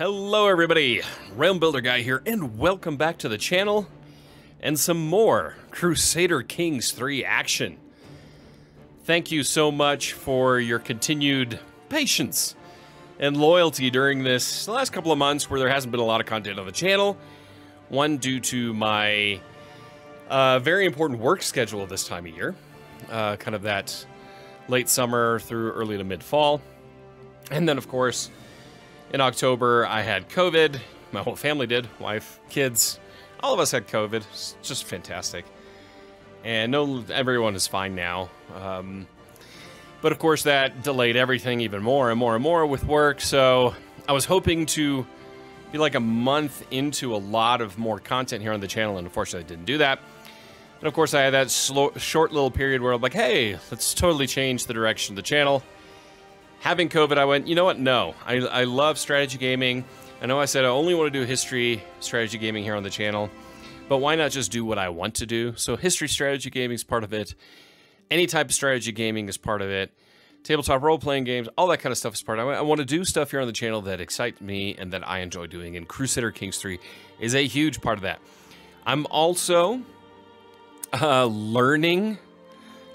Hello everybody, Realm Builder Guy here, and welcome back to the channel, and some more Crusader Kings 3 action. Thank you so much for your continued patience and loyalty during this last couple of months where there hasn't been a lot of content on the channel. One, due to my very important work schedule this time of year, kind of that late summer through early to mid-fall. And then, of course, in October, I had COVID. My whole family did. Wife, kids, all of us had COVID. It's just fantastic. And everyone is fine now. But of course, that delayed everything even more and more and more with work. So I was hoping to be like a month into a lot of more content here on the channel, and unfortunately I didn't do that. And of course, I had that short little period where I'm like, hey, let's totally change the direction of the channel. Having COVID, I went, you know what? No. I love strategy gaming. I know I said I only want to do history strategy gaming here on the channel, but why not just do what I want to do? So history strategy gaming is part of it. Any type of strategy gaming is part of it. Tabletop role-playing games, all that kind of stuff is part of it. I want to do stuff here on the channel that excites me and that I enjoy doing, and Crusader Kings 3 is a huge part of that. I'm also learning,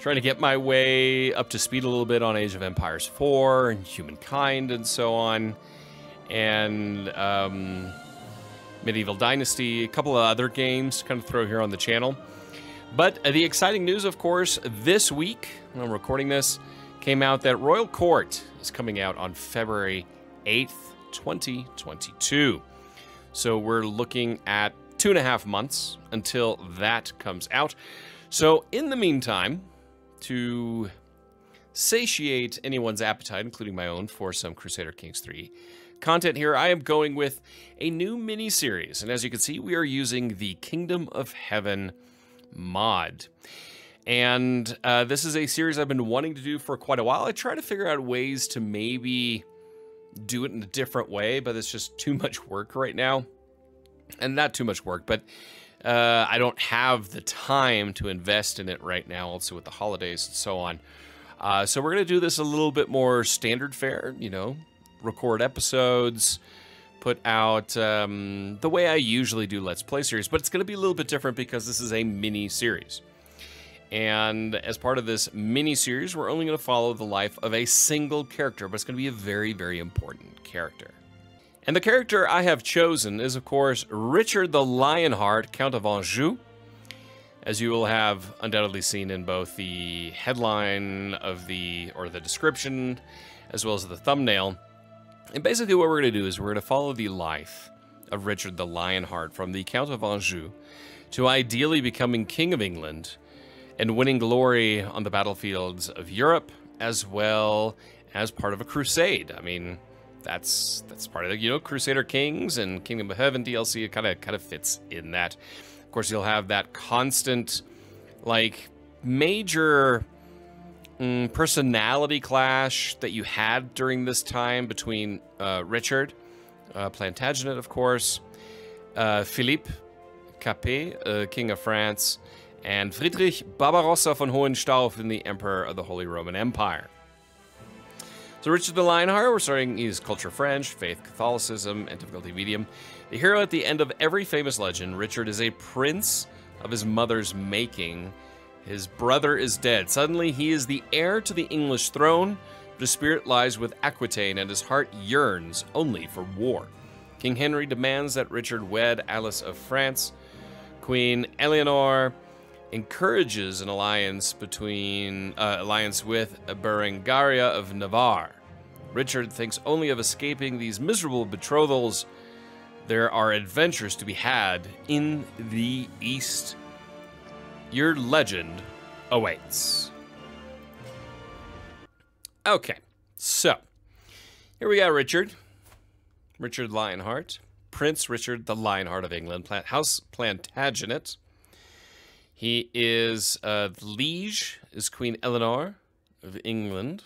trying to get my way up to speed a little bit on Age of Empires 4 and Humankind and so on, and Medieval Dynasty, a couple of other games to kind of throw here on the channel. But the exciting news, of course, this week, when I'm recording this, came out that Royal Court is coming out on February 8th, 2022. So we're looking at 2.5 months until that comes out. So in the meantime, to satiate anyone's appetite, including my own, for some Crusader Kings 3 content here, I am going with a new mini-series. And as you can see, we are using the Kingdom of Heaven mod. And this is a series I've been wanting to do for quite a while. I try to figure out ways to maybe do it in a different way, but it's just too much work right now. And not too much work, but I don't have the time to invest in it right now, also with the holidays and so on. So we're going to do this a little bit more standard fare, you know, record episodes, put out the way I usually do Let's Play series, but it's going to be a little bit different because this is a mini-series. And as part of this mini-series, we're only going to follow the life of a single character, but it's going to be a very, very important character. And the character I have chosen is, of course, Richard the Lionheart, Count of Anjou, as you will have undoubtedly seen in both the headline of the description, as well as the thumbnail. And basically what we're going to do is we're going to follow the life of Richard the Lionheart from the Count of Anjou to ideally becoming King of England and winning glory on the battlefields of Europe, as well as part of a crusade. I mean, that's part of the, you know, Crusader Kings and Kingdom of Heaven DLC. It kind of fits in that. Of course, you'll have that constant, like, major personality clash that you had during this time between Richard, Plantagenet, of course, Philippe Capet, King of France, and Friedrich Barbarossa von Hohenstaufen, the Emperor of the Holy Roman Empire. So Richard the Lionheart, we're starting his culture French, faith Catholicism, and difficulty medium. The hero at the end of every famous legend, Richard is a prince of his mother's making. His brother is dead. Suddenly he is the heir to the English throne, but his spirit lies with Aquitaine and his heart yearns only for war. King Henry demands that Richard wed Alice of France. Queen Eleanor encourages an alliance with Berengaria of Navarre. Richard thinks only of escaping these miserable betrothals. There are adventures to be had in the East. Your legend awaits. Okay, so here we got Richard Lionheart, Prince Richard the Lionheart of England, House Plantagenet. He is liege is Queen Eleanor of England,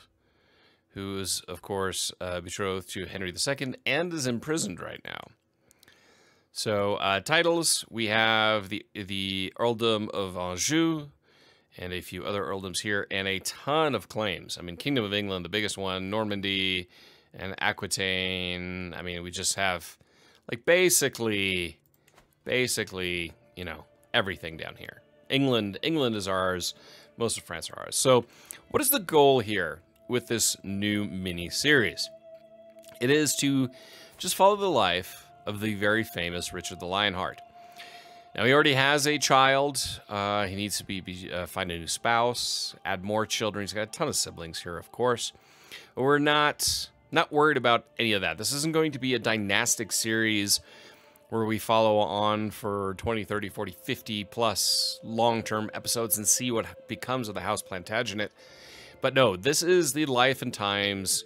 who is, of course, betrothed to Henry II and is imprisoned right now. So titles, we have the Earldom of Anjou and a few other earldoms here, and a ton of claims. I mean, Kingdom of England, the biggest one, Normandy, and Aquitaine. I mean, we just have, like, basically, you know, everything down here. England is ours. Most of France are ours. So, what is the goal here with this new mini-series? It is to just follow the life of the very famous Richard the Lionheart. Now, he already has a child. He needs to find a new spouse, add more children. He's got a ton of siblings here, of course. But we're not worried about any of that. This isn't going to be a dynastic series where we follow on for 20, 30, 40, 50 plus long-term episodes and see what becomes of the House Plantagenet. But no, this is the life and times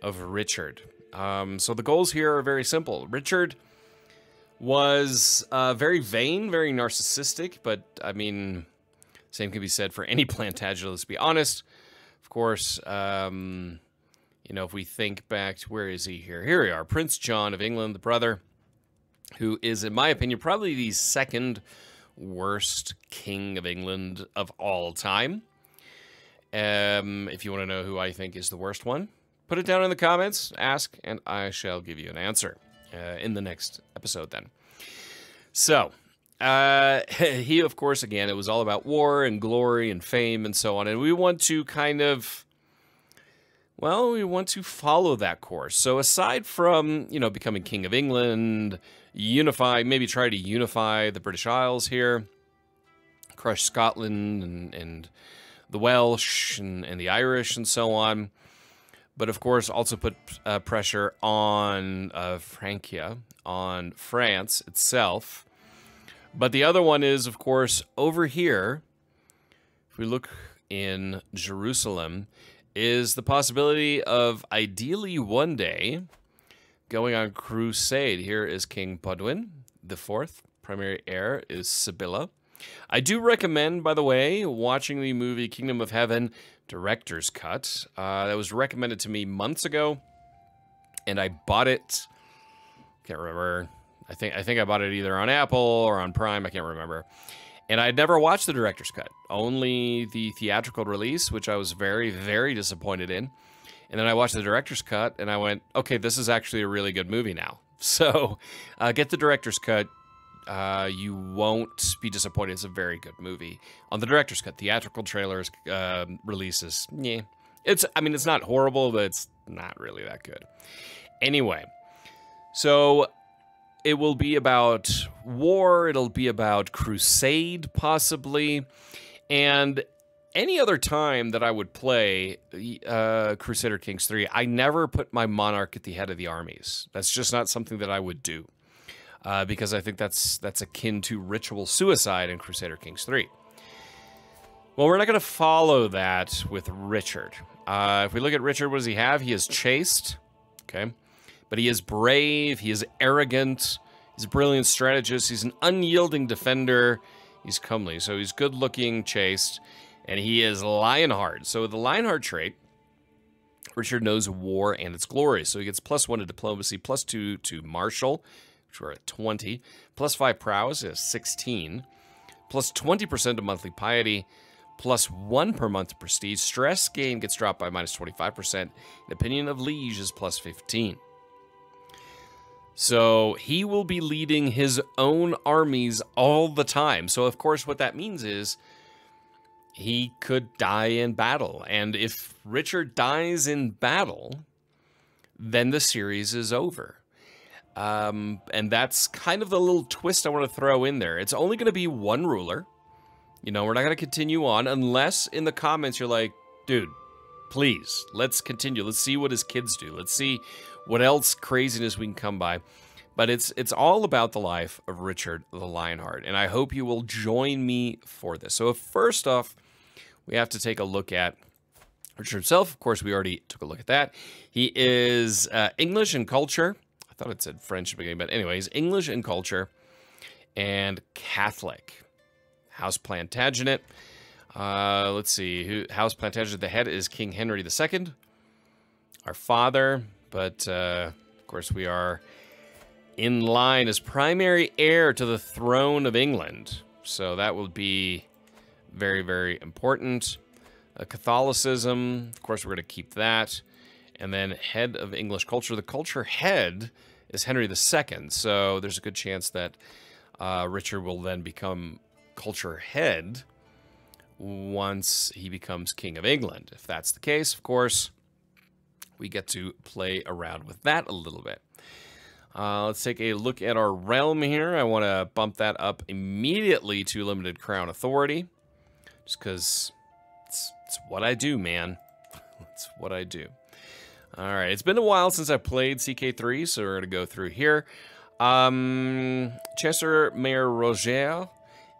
of Richard. So the goals here are very simple. Richard was very vain, very narcissistic, but I mean, same can be said for any Plantagenet, let's be honest. Of course, you know, if we think back to, where is he here? Here we are, Prince John of England, the brother, who is, in my opinion, probably the second worst king of England of all time. If you want to know who I think is the worst one, put it down in the comments, ask, and I shall give you an answer in the next episode then. So, he, of course, again, it was all about war and glory and fame and so on, and we want to kind of, well, we want to follow that course. So aside from, you know, becoming King of England, maybe try to unify the British Isles here, crush Scotland and the Welsh and the Irish and so on, but of course also put pressure on Francia, on France itself. But the other one is, of course, over here, if we look in Jerusalem, is the possibility of ideally one day going on crusade. Here is King Podwin IV. Primary heir is Sibylla. I do recommend, by the way, watching the movie Kingdom of Heaven director's cut. That was recommended to me months ago, and I bought it. Can't remember. I think I bought it either on Apple or on Prime. I can't remember. And I'd never watched the director's cut, only the theatrical release, which I was very, very disappointed in. And then I watched the director's cut, and I went, okay, this is actually a really good movie now. So get the director's cut. You won't be disappointed. It's a very good movie. On the director's cut, theatrical trailers, releases, yeah. I mean, it's not horrible, but it's not really that good. Anyway, so it will be about war. It'll be about crusade, possibly. And any other time that I would play Crusader Kings 3, I never put my monarch at the head of the armies. That's just not something that I would do. Because I think that's akin to ritual suicide in Crusader Kings 3. Well, we're not going to follow that with Richard. If we look at Richard, what does he have? He is chaste, okay? But he is brave, he is arrogant, he's a brilliant strategist, he's an unyielding defender, he's comely. So he's good-looking, chaste, and he is Lionheart. So the Lionheart trait, Richard knows war and its glories. So he gets +1 to diplomacy, +2 to martial, which we're at 20, +5 prowess is 16, +20% to monthly piety, +1 per month to prestige. Stress gain gets dropped by -25%. And opinion of liege is +15. So he will be leading his own armies all the time. So of course what that means is he could die in battle. And if Richard dies in battle, then the series is over. And that's kind of the little twist I want to throw in there. It's only going to be one ruler. You know, we're not going to continue on unless in the comments you're like, dude, please, let's continue. Let's see what his kids do. Let's see what else craziness we can come by. But it's all about the life of Richard the Lionheart. And I hope you will join me for this. So first off, we have to take a look at Richard himself. Of course, we already took a look at that. He is English in culture. I thought it said French at the beginning, but anyways, English in culture and Catholic. House Plantagenet. Let's see. House Plantagenet, the head is King Henry II, our father. But, of course, we are in line as primary heir to the throne of England. So that will be very, very important. Catholicism, of course, we're going to keep that. And then head of English culture. The culture head is Henry II, so there's a good chance that Richard will then become culture head once he becomes King of England. If that's the case, of course, we get to play around with that a little bit. Let's take a look at our realm here. I want to bump that up immediately to limited crown authority, just because it's what I do, man. It's what I do. All right, it's been a while since I played CK3, so we're going to go through here. Chancellor Mayor Roger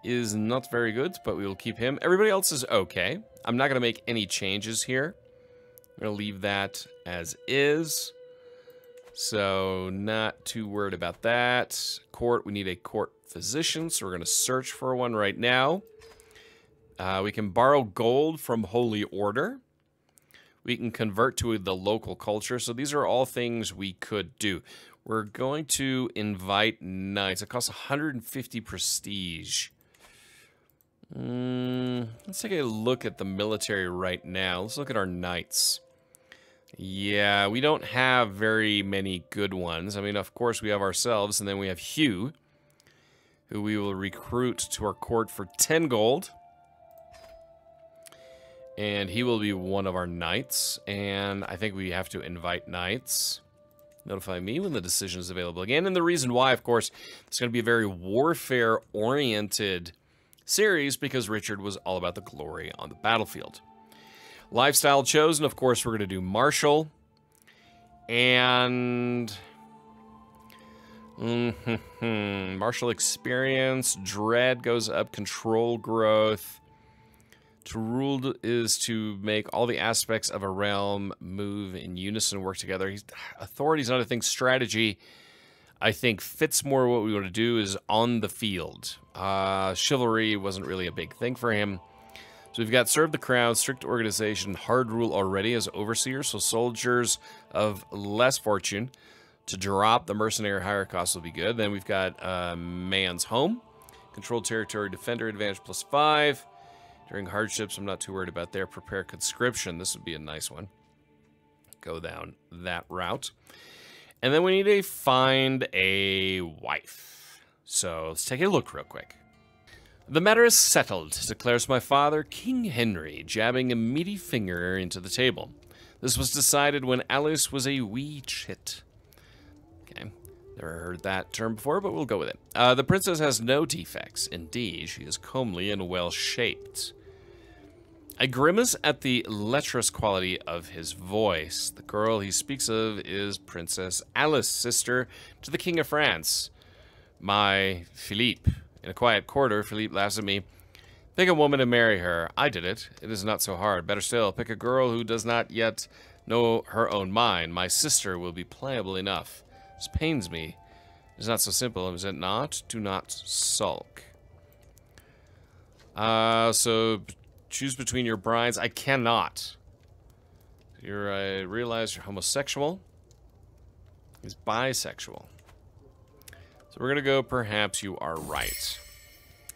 is not very good, but we will keep him. Everybody else is okay. I'm not going to make any changes here. I'm going to leave that as is. So not too worried about that. Court, we need a court physician, so we're going to search for one right now. We can borrow gold from Holy Order. We can convert to the local culture. So these are all things we could do. We're going to invite knights. It costs 150 prestige. Let's take a look at the military right now. Let's look at our knights. Yeah, we don't have very many good ones. I mean, of course, we have ourselves, and then we have Hugh, who we will recruit to our court for 10 gold. And he will be one of our knights. And I think we have to invite knights. Notify me when the decision is available again. And the reason why, of course, it's going to be a very warfare-oriented series because Richard was all about the glory on the battlefield. Lifestyle chosen, of course, we're going to do martial. And martial experience, dread goes up, control growth. To rule is to make all the aspects of a realm move in unison, work together. Authority is not a thing. Strategy, I think, fits more what we want to do is on the field. Chivalry wasn't really a big thing for him. So we've got serve the crown, strict organization, hard rule already as overseer. So soldiers of less fortune to drop the mercenary higher cost will be good. Then we've got man's home, controlled territory, defender advantage +5. During hardships, I'm not too worried about there. Prepare conscription. This would be a nice one. Go down that route. And then we need to find a wife. So let's take a look real quick. The matter is settled, declares my father, King Henry, jabbing a meaty finger into the table. This was decided when Alice was a wee chit. Okay, never heard that term before, but we'll go with it. The princess has no defects. Indeed, she is comely and well-shaped. I grimace at the lecherous quality of his voice. The girl he speaks of is Princess Alice, sister to the King of France, my Philippe. In a quiet corridor, Philippe laughs at me. Pick a woman and marry her. I did it. It is not so hard. Better still, pick a girl who does not yet know her own mind. My sister will be pliable enough. This pains me. It is not so simple, is it not? Do not sulk. So choose between your brides. I cannot. I realize you're homosexual. He's bisexual. So we're going to go, perhaps you are right.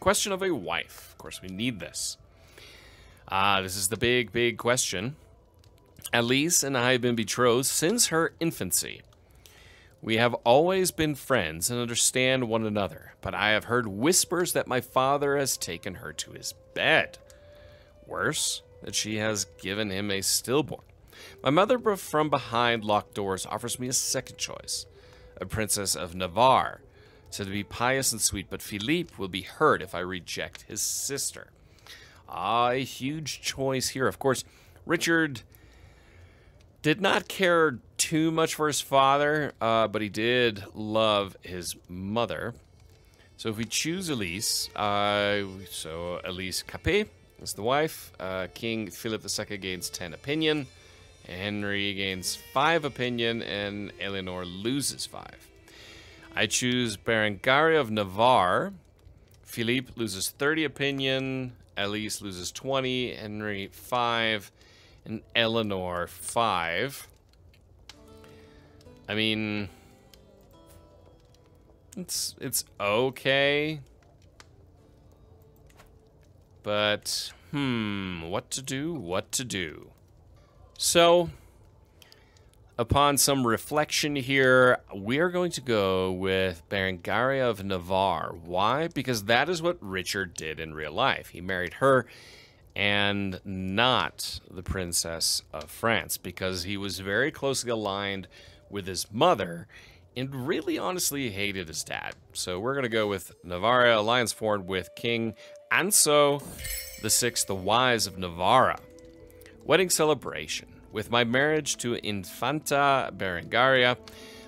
Question of a wife. Of course, we need this. This is the big, big question. Alice and I have been betrothed since her infancy. We have always been friends and understand one another, but I have heard whispers that my father has taken her to his bed. Worse, that she has given him a stillborn. My mother from behind locked doors offers me a second choice, a princess of Navarre, said to be pious and sweet, but Philippe will be hurt if I reject his sister. A huge choice here. Of course, Richard did not care too much for his father, but he did love his mother. So if we choose Elise, so Elise Capet is the wife. King Philip II gains 10 opinion. Henry gains 5 opinion, and Eleanor loses 5. I choose Berengaria of Navarre. Philippe loses 30 opinion. Elise loses 20. Henry 5. And Eleanor 5. I mean, it's okay. But, what to do? What to do? So, Upon some reflection here, we are going to go with Berengaria of Navarre. Why? Because that is what Richard did in real life. He married her and not the Princess of France, because he was very closely aligned with his mother and really honestly hated his dad. So we're going to go with Navarre, alliance formed with King Anso VI, the Wise of Navarre. Wedding celebration. With my marriage to Infanta Berengaria,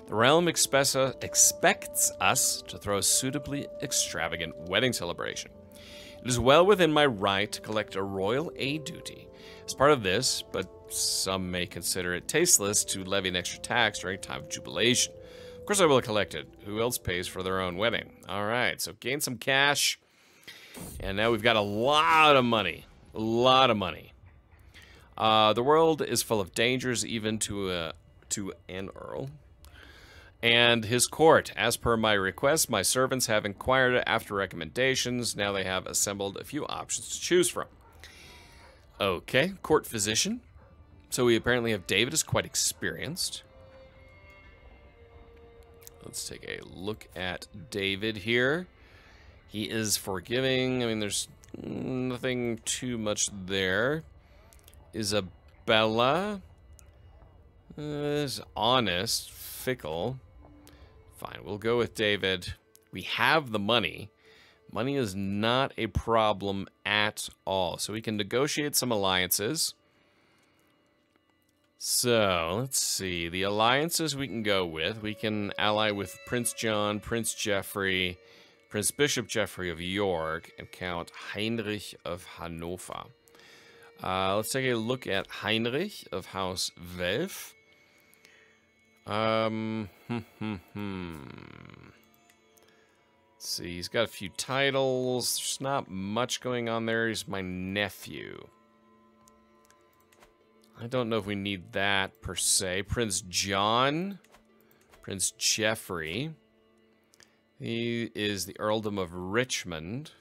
the realm expects us to throw a suitably extravagant wedding celebration. It is well within my right to collect a royal aid duty as part of this, but some may consider it tasteless to levy an extra tax during time of jubilation. Of course I will collect it. Who else pays for their own wedding? Alright, so gain some cash. And now we've got a lot of money. A lot of money. The world is full of dangers, even to an earl and his court. As per my request, my servants have inquired after recommendations. Now they have assembled a few options to choose from. Okay, court physician. So we apparently have David is quite experienced. Let's take a look at David here. He is forgiving. I mean, there's nothing too much there. Isabella is honest, fickle. Fine, we'll go with David. We have the money. Money is not a problem at all. So we can negotiate some alliances. So, let's see. The alliances we can go with. We can ally with Prince John, Prince Geoffrey, Prince Bishop Geoffrey of York, and Count Heinrich of Hanover. Let's take a look at Heinrich of House Welf. Let's see, he's got a few titles. There's not much going on there. He's my nephew. I don't know if we need that per se. Prince John, Prince Geoffrey. He is the Earldom of Richmond.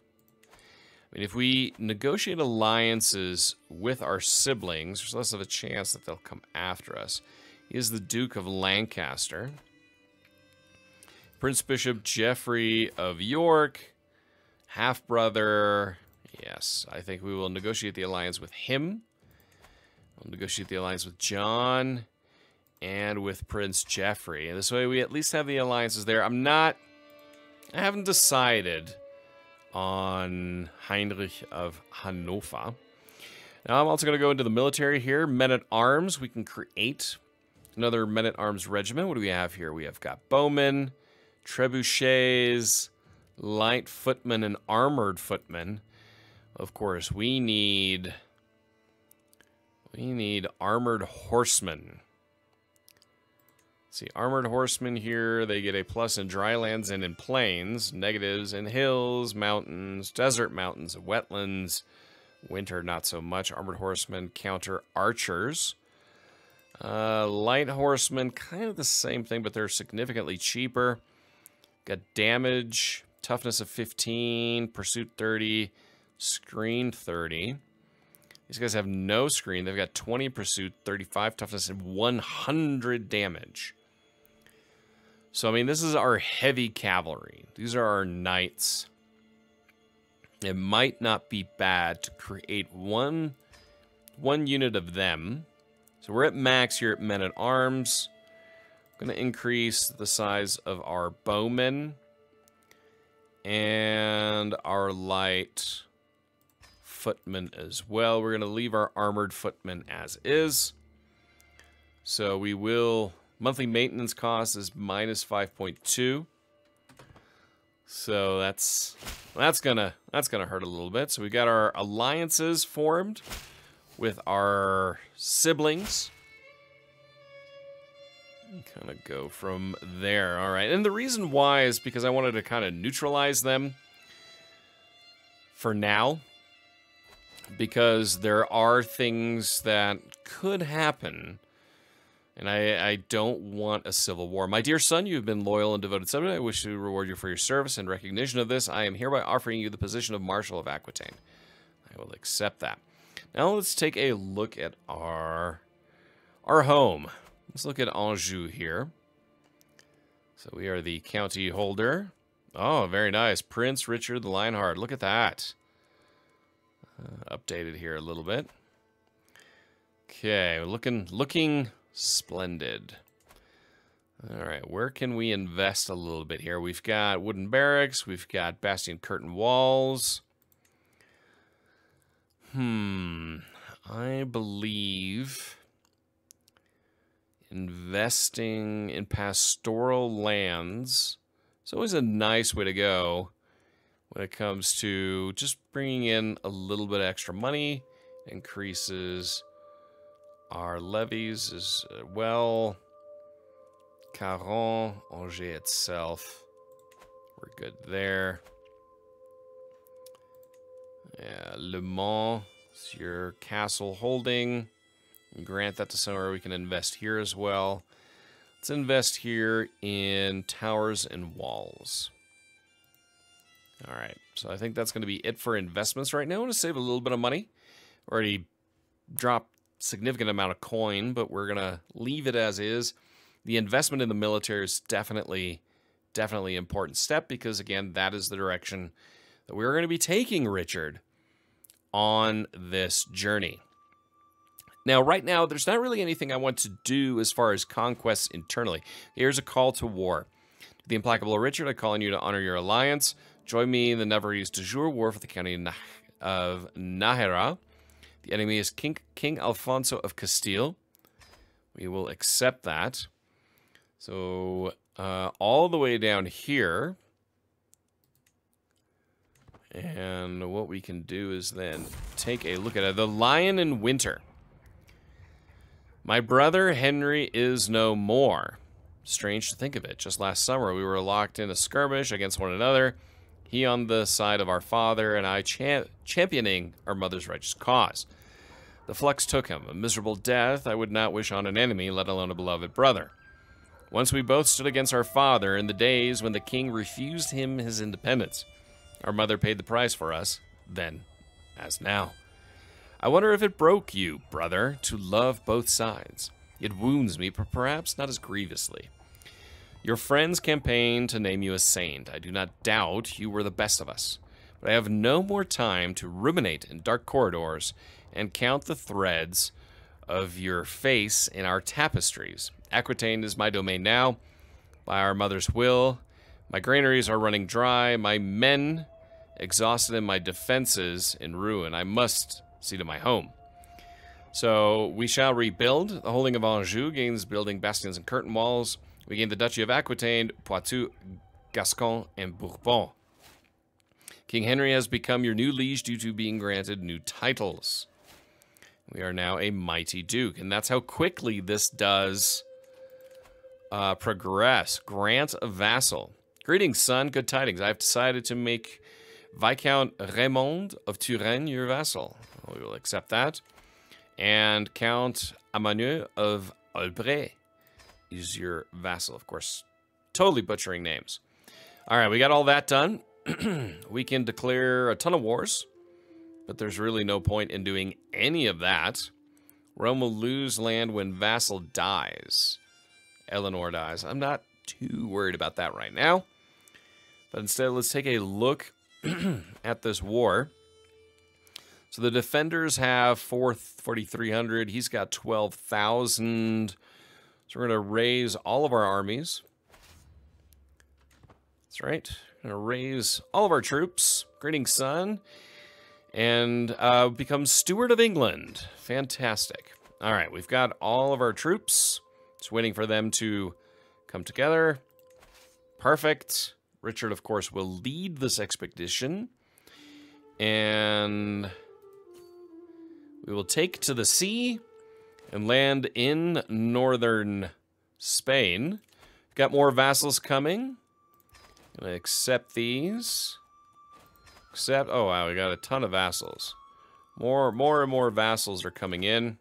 I mean, if we negotiate alliances with our siblings, there's less of a chance that they'll come after us. He is the Duke of Lancaster. Prince Bishop Geoffrey of York, half-brother. Yes, I think we will negotiate the alliance with him. We'll negotiate the alliance with John and with Prince Geoffrey. And this way we at least have the alliances there. I haven't decided on Heinrich of Hanover. Now I'm also going to go into the military here. Men-at-arms. We can create another men-at-arms regiment. What do we have here? We have got bowmen, trebuchets, light footmen, and armored footmen. Of course, we need armored horsemen. See, armored horsemen here, they get a plus in dry lands and in plains, negatives in hills, mountains, desert mountains, wetlands, winter not so much. Armored horsemen counter archers. Light horsemen, kind of the same thing, but they're significantly cheaper. Got damage, toughness of 15, pursuit 30, screen 30. These guys have no screen. They've got 20 pursuit, 35 toughness, and 100 damage. So, I mean, this is our heavy cavalry. These are our knights. It might not be bad to create one unit of them. So we're at max here at men-at-arms. I'm going to increase the size of our bowmen and our light footmen as well. We're going to leave our armored footmen as is. So we will... Monthly maintenance cost is minus 5.2. So that's gonna hurt a little bit. So we got our alliances formed with our siblings. Kind of go from there. All right. And the reason why is because I wanted to kind of neutralize them for now. Because there are things that could happen. And I don't want a civil war. My dear son, you have been loyal and devoted subject. I wish to reward you for your service. In recognition of this, I am hereby offering you the position of Marshal of Aquitaine. I will accept that. Now let's take a look at our home. Let's look at Anjou here. So we are the county holder. Oh, very nice. Prince Richard the Lionheart. Look at that. Updated here a little bit. Okay, looking splendid. All right, where can we invest a little bit here? We've got wooden barracks. We've got bastion curtain walls. I believe investing in pastoral lands is always a nice way to go when it comes to just bringing in a little bit of extra money. Increases our levies as well. Caron, Angers itself, we're good there. Yeah, Le Mans is your castle holding. Grant that to somewhere we can invest here as well. Let's invest here in towers and walls. All right, so I think that's going to be it for investments right now. I want to save a little bit of money. Already dropped a significant amount of coin, but we're going to leave it as is. The investment in the military is definitely an important step because, again, that is the direction that we're going to be taking Richard on this journey. Now, right now, there's not really anything I want to do as far as conquests internally. Here's a call to war. To the implacable Richard, I call on you to honor your alliance. Join me in the never-used de jour war for the county of Nájera. The enemy is King Alfonso of Castile. We will accept that. So, all the way down here. And what we can do is then take a look at it. The Lion in Winter. My brother Henry is no more. Strange to think of it. Just last summer, we were locked in a skirmish against one another. He on the side of our father, and I championing our mother's righteous cause. The flux took him. A miserable death I would not wish on an enemy, let alone a beloved brother. Once we both stood against our father in the days when the king refused him his independence. Our mother paid the price for us, then as now. I wonder if it broke you, brother, to love both sides. It wounds me, but perhaps not as grievously. Your friends campaigned to name you a saint. I do not doubt you were the best of us. But I have no more time to ruminate in dark corridors and count the threads of your face in our tapestries. Aquitaine is my domain now, by our mother's will. My granaries are running dry, my men exhausted, and my defenses in ruin. I must see to my home. So we shall rebuild. The holding of Anjou gains building bastions and curtain walls. We gain the Duchy of Aquitaine, Poitou, Gascon, and Bourbon. King Henry has become your new liege due to being granted new titles. We are now a mighty duke, and that's how quickly this does progress. Grant a vassal. Greetings, son. Good tidings. I have decided to make Viscount Raymond of Turenne your vassal. We will accept that. And Count Amanieu of Albret is your vassal. Of course, totally butchering names. All right, we got all that done. We can declare a ton of wars, but there's really no point in doing any of that. Rome will lose land when vassal dies. Eleanor dies. I'm not too worried about that right now. But instead, let's take a look at this war. So the defenders have 4,300. He's got 12,000. So we're going to raise all of our armies. That's right. We're going to raise all of our troops. Greetings, son. And become Steward of England. Fantastic. All right, we've got all of our troops. Just waiting for them to come together. Perfect. Richard, of course, will lead this expedition. And we will take to the sea and land in northern Spain. Got more vassals coming. Gonna accept these. Accept. Oh wow, we got a ton of vassals. More and more vassals are coming in.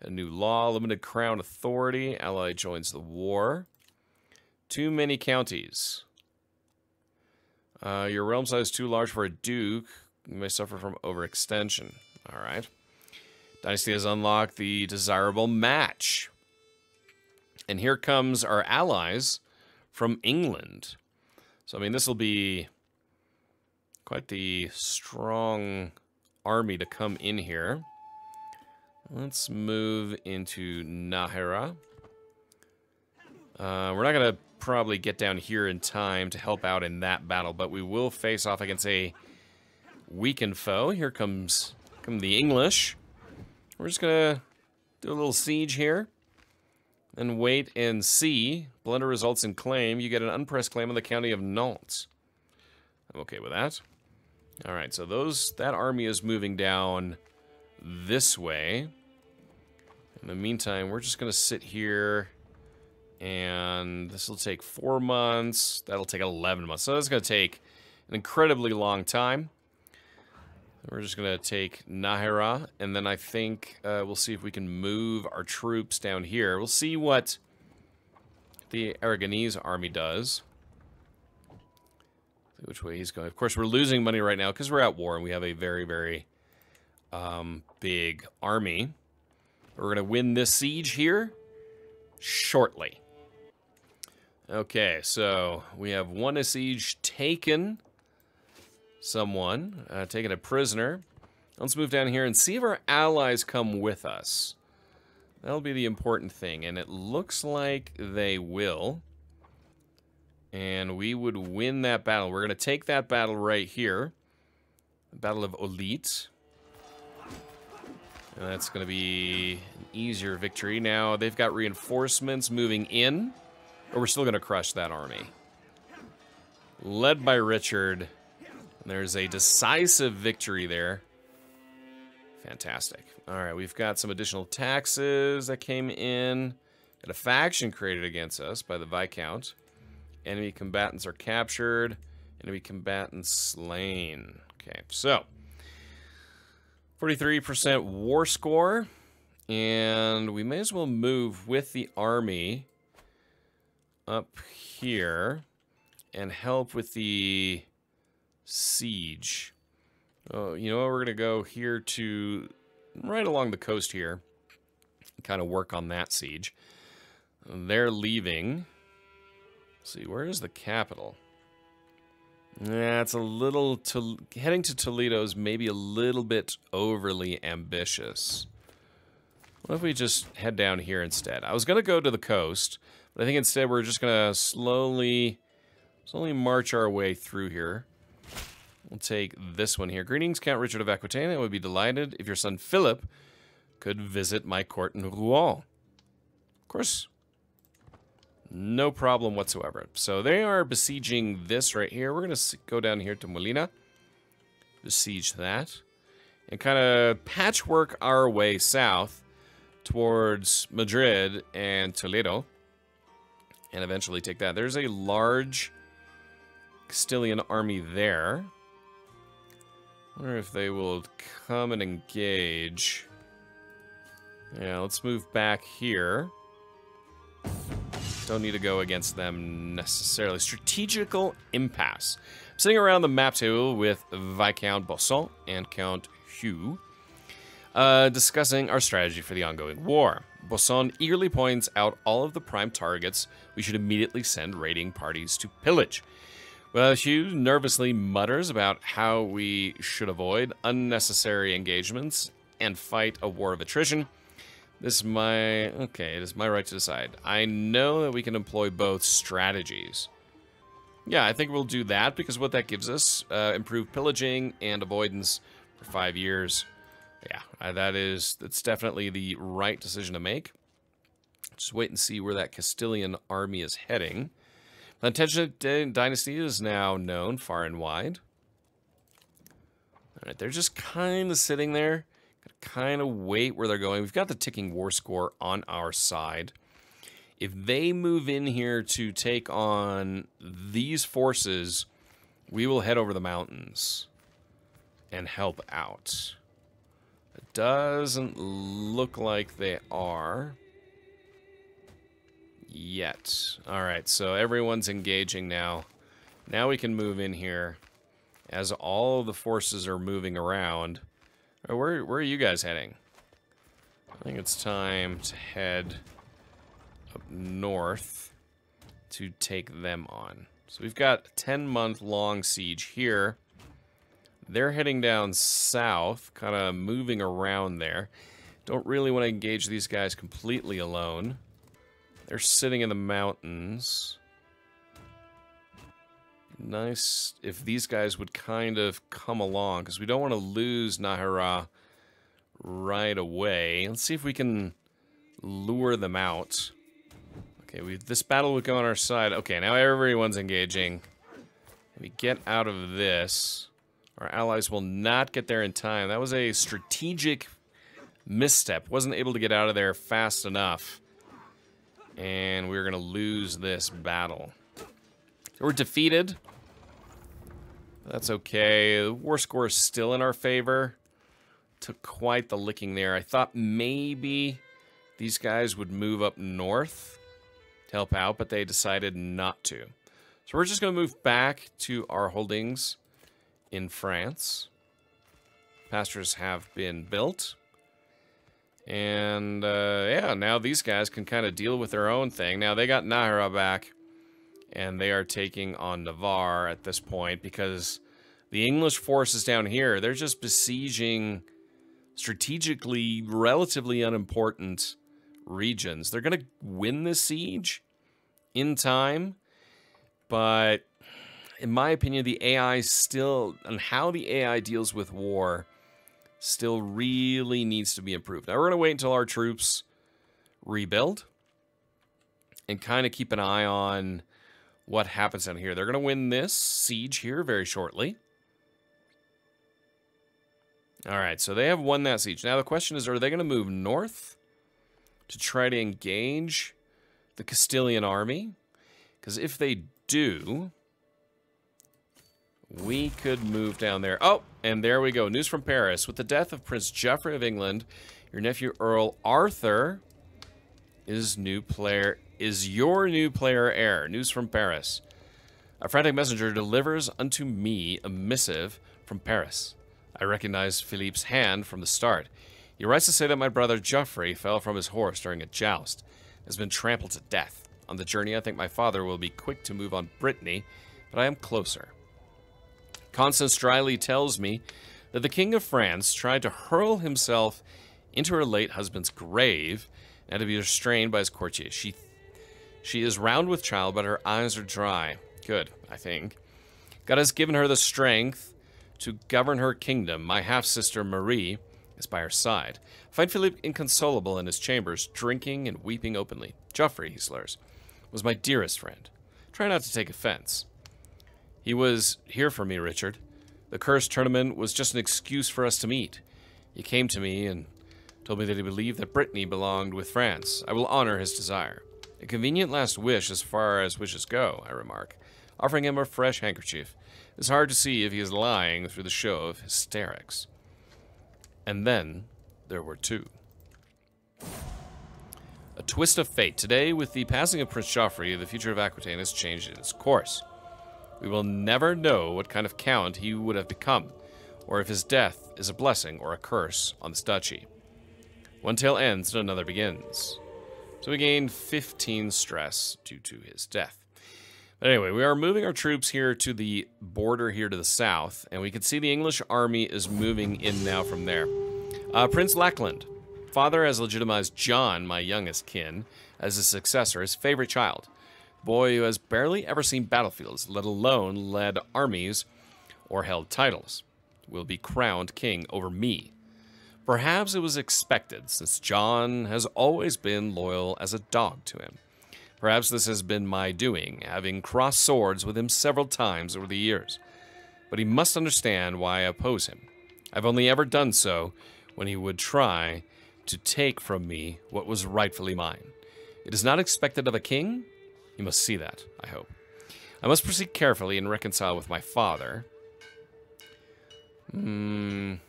A new law, limited crown authority. Ally joins the war. Too many counties. Your realm size is too large for a duke. You may suffer from overextension. All right. Dynasty has unlocked the desirable match. And here comes our allies from England. So, I mean, this will be quite the strong army to come in here. Let's move into Nahara. We're not going to probably get down here in time to help out in that battle, but we will face off against a weakened foe. Here come the English. We're just going to do a little siege here and wait and see. Blunder results in claim. You get an unpressed claim on the county of Nantes. I'm okay with that. All right, so that army is moving down this way. In the meantime, we're just going to sit here, and this will take 4 months. That'll take 11 months. So that's going to take an incredibly long time. We're just going to take Nahara, and then I think we'll see if we can move our troops down here. We'll see what the Aragonese army does. See which way he's going. Of course, we're losing money right now because we're at war, and we have a very, very big army. We're going to win this siege here shortly. Okay, so we have won a siege, taken someone, taken a prisoner. Let's move down here and see if our allies come with us. That'll be the important thing, and it looks like they will. And we would win that battle. We're going to take that battle right here. The Battle of Olite. And that's going to be an easier victory. Now, they've got reinforcements moving in, but we're still going to crush that army. Led by Richard. There's a decisive victory there. Fantastic. All right, we've got some additional taxes that came in. Got a faction created against us by the Viscount. Enemy combatants are captured. Enemy combatants slain. Okay, so 43% war score. And we may as well move with the army up here and help with the siege. Oh, you know what? We're going to go here to right along the coast here. Kind of work on that siege. They're leaving. Let's see, where is the capital? Yeah, it's a little... heading to Toledo is maybe a little bit overly ambitious. What if we just head down here instead? I was going to go to the coast, but I think instead we're just going to slowly march our way through here. We'll take this one here. Greetings, Count Richard of Aquitaine. I would be delighted if your son Philip could visit my court in Rouen. Of course, no problem whatsoever. So they are besieging this right here. We're going to go down here to Molina, besiege that, and kind of patchwork our way south towards Madrid and Toledo, and eventually take that. There's a large Castilian army there. I wonder if they will come and engage. Yeah, let's move back here. Don't need to go against them necessarily. Strategical impasse. I'm sitting around the map table with Viscount Bosson and Count Hugh, discussing our strategy for the ongoing war. Bosson eagerly points out all of the prime targets we should immediately send raiding parties to pillage. Well, Hugh nervously mutters about how we should avoid unnecessary engagements and fight a war of attrition. It is my right to decide. I know that we can employ both strategies. Yeah, I think we'll do that because what that gives us, improved pillaging and avoidance for 5 years. Yeah, that's definitely the right decision to make. Just wait and see where that Castilian army is heading. The Plantagenet dynasty is now known far and wide. All right, they're just kind of sitting there. Gotta kind of wait where they're going. We've got the ticking war score on our side. If they move in here to take on these forces, we will head over the mountains and help out. It doesn't look like they are yet. All right, so everyone's engaging now. Now we can move in here as all the forces are moving around. Where are you guys heading? I think it's time to head up north to take them on. So we've got a 10-month-long siege here. They're heading down south, kind of moving around there. Don't really want to engage these guys completely alone. They're sitting in the mountains. Nice if these guys would kind of come along, because we don't want to lose Nahara right away. Let's see if we can lure them out. Okay, this battle would go on our side. Okay, now everyone's engaging. If we get out of this, our allies will not get there in time. That was a strategic misstep. Wasn't able to get out of there fast enough. And we're going to lose this battle. We're defeated. That's okay. The war score is still in our favor. Took quite the licking there. I thought maybe these guys would move up north to help out, but they decided not to. So we're just going to move back to our holdings in France. Pastures have been built. And, yeah, now these guys can kind of deal with their own thing. Now, they got Nahara back, and they are taking on Navarre at this point, because the English forces down here, they're just besieging strategically relatively unimportant regions. They're going to win this siege in time, but in my opinion, the AI still, and how the AI deals with war, still really needs to be improved. Now, we're going to wait until our troops rebuild and kind of keep an eye on what happens down here. They're going to win this siege here very shortly. All right, so they have won that siege. Now, the question is, are they going to move north to try to engage the Castilian army? Because if they do, we could move down there. Oh, and there we go. News from Paris. With the death of Prince Geoffrey of England, your nephew Earl Arthur is your new player heir. News from Paris. A frantic messenger delivers unto me a missive from Paris. I recognize Philippe's hand from the start. He writes to say that my brother Geoffrey fell from his horse during a joust and has been trampled to death. On the journey, I think my father will be quick to move on Brittany, but I am closer. Constance dryly tells me that the King of France tried to hurl himself into her late husband's grave and to be restrained by his courtiers. She is round with child, but her eyes are dry. Good, I think. God has given her the strength to govern her kingdom. My half-sister Marie is by her side. I find Philippe inconsolable in his chambers, drinking and weeping openly. Geoffrey, he slurs, was my dearest friend. Try not to take offense. He was here for me, Richard. The cursed tournament was just an excuse for us to meet. He came to me and told me that he believed that Brittany belonged with France. I will honor his desire. A convenient last wish as far as wishes go, I remark, offering him a fresh handkerchief. It's hard to see if he is lying through the show of hysterics. And then there were two. A twist of fate. Today, with the passing of Prince Geoffrey, the future of Aquitaine has changed its course. We will never know what kind of count he would have become, or if his death is a blessing or a curse on this duchy. One tale ends and another begins. So we gained 15 stress due to his death. But anyway, we are moving our troops here to the border here to the south, and we can see the English army is moving in now from there. Prince Lackland. Father has legitimized John, my youngest kin, as his successor, his favorite child. Boy who has barely ever seen battlefields, let alone led armies or held titles, will be crowned king over me. Perhaps it was expected, since John has always been loyal as a dog to him. Perhaps this has been my doing, having crossed swords with him several times over the years. But he must understand why I oppose him. I've only ever done so when he would try to take from me what was rightfully mine. It is not expected of a king. You must see that, I hope. I must proceed carefully and reconcile with my father. Prince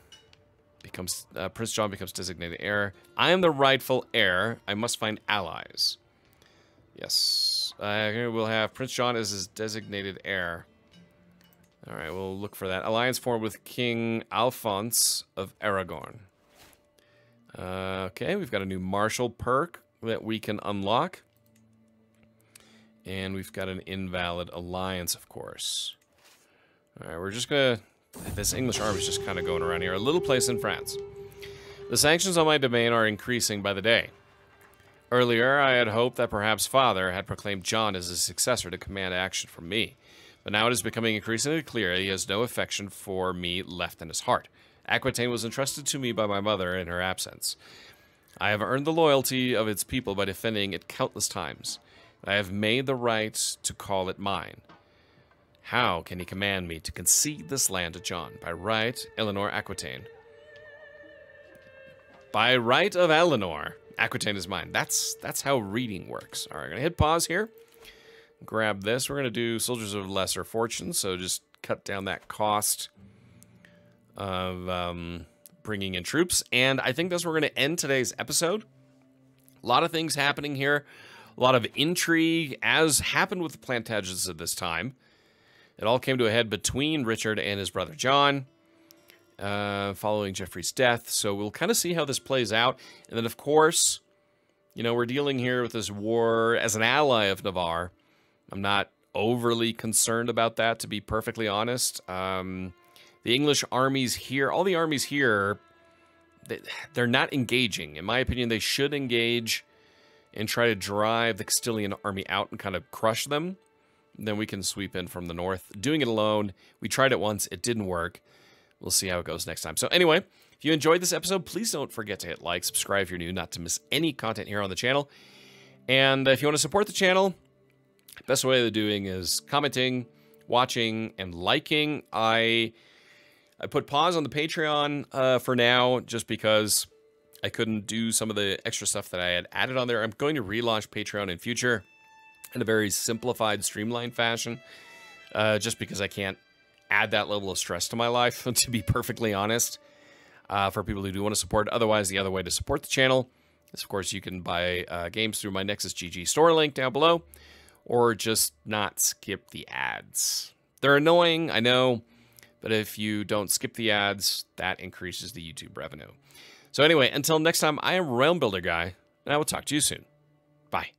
John becomes designated heir. I am the rightful heir. I must find allies. Yes. Here we'll have Prince John as his designated heir. Alright, we'll look for that. Alliance formed with King Alphonse of Aragon. Okay, we've got a new martial perk that we can unlock. And we've got an Invalid Alliance, of course. All right, we're just gonna... This English army is just kind of going around here. A little place in France. The sanctions on my domain are increasing by the day. Earlier, I had hoped that perhaps Father had proclaimed John as his successor to command action from me. But now it is becoming increasingly clear he has no affection for me left in his heart. Aquitaine was entrusted to me by my mother in her absence. I have earned the loyalty of its people by defending it countless times. I have made the right to call it mine. How can he command me to concede this land to John? By right, Eleanor Aquitaine. By right of Eleanor, Aquitaine is mine. That's how reading works. All right, I'm going to hit pause here. Grab this. We're going to do Soldiers of Lesser Fortune, so just cut down that cost of bringing in troops. And I think that's where we're going to end today's episode. A lot of things happening here. A lot of intrigue, as happened with the Plantagenets at this time. It all came to a head between Richard and his brother John, following Geoffrey's death. So we'll kind of see how this plays out. And then, of course, you know, we're dealing here with this war as an ally of Navarre. I'm not overly concerned about that, to be perfectly honest. The English armies here, all the armies here, they're not engaging. In my opinion, they should engage and try to drive the Castilian army out and kind of crush them. Then we can sweep in from the north. Doing it alone, we tried it once. It didn't work. We'll see how it goes next time. So anyway, if you enjoyed this episode, please don't forget to hit like, subscribe if you're new, not to miss any content here on the channel. And if you want to support the channel, the best way of doing is commenting, watching, and liking. I put pause on the Patreon for now just because I couldn't do some of the extra stuff that I had added on there. I'm going to relaunch Patreon in future in a very simplified, streamlined fashion, just because I can't add that level of stress to my life, to be perfectly honest, for people who do want to support. Otherwise, the other way to support the channel is, of course, you can buy games through my Nexus GG store link down below, or just not skip the ads. They're annoying, I know, but if you don't skip the ads, that increases the YouTube revenue. So anyway, until next time, I am Realm Builder Guy, and I will talk to you soon. Bye.